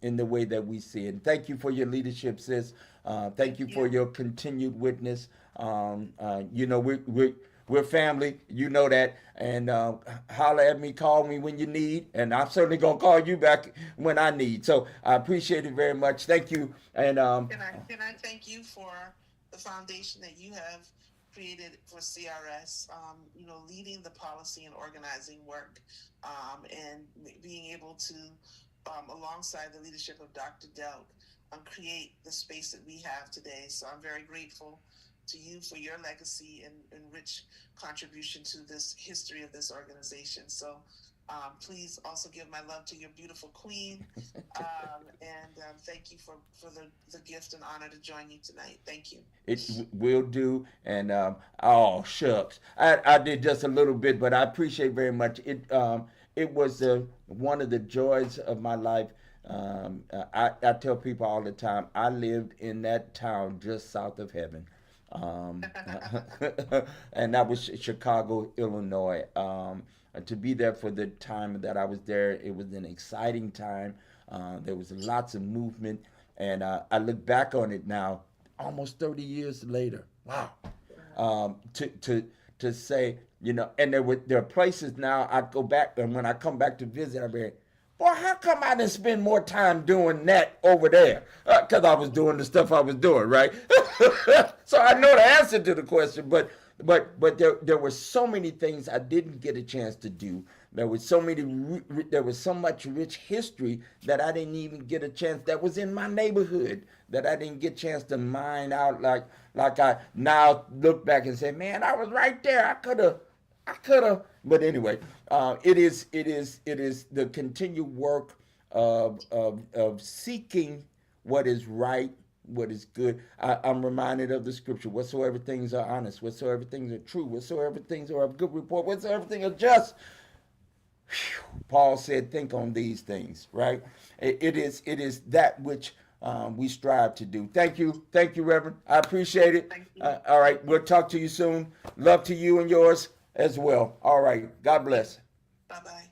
in the way that we see it. And thank you for your leadership, sis. Thank you for your continued witness. We're family, you know that, and holler at me, call me when you need, and I'm certainly gonna call you back when I need. So I appreciate it very much. Thank you, and can I thank you for the foundation that you have created for CRS, leading the policy and organizing work, and being able to, alongside the leadership of Dr. Delk, create the space that we have today. So I'm very grateful to you for your legacy and rich contribution to this history of this organization. So please also give my love to your beautiful queen, and thank you for the gift and honor to join you tonight. Thank you. It will do. And oh shucks, I did just a little bit, but I appreciate very much. It was one of the joys of my life. I tell people all the time, I lived in that town just south of heaven. Um, and that was Chicago, Illinois. To be there for the time that I was there, it was an exciting time. There was lots of movement, and I look back on it now, almost 30 years later. Wow. To say, and there are places now I go back, and when I come back to visit, I be, boy, how come I didn't spend more time doing that over there? Because I was doing the stuff I was doing, right? So I know the answer to the question, but there were so many things I didn't get a chance to do There was so many, there was so much rich history that I didn't even get a chance. That was in my neighborhood that I didn't get a chance to mine out. Like I now look back and say, man, I was right there. I could have. But anyway, it is the continued work of seeking what is right, what is good. I'm reminded of the scripture: whatsoever things are honest, whatsoever things are true, whatsoever things are of good report, whatsoever things are just. Paul said, think on these things, right? It is that which we strive to do. Thank you, Reverend. I appreciate it. Thank you. All right, we'll talk to you soon. Love to you and yours as well. All right, God bless. Bye-bye.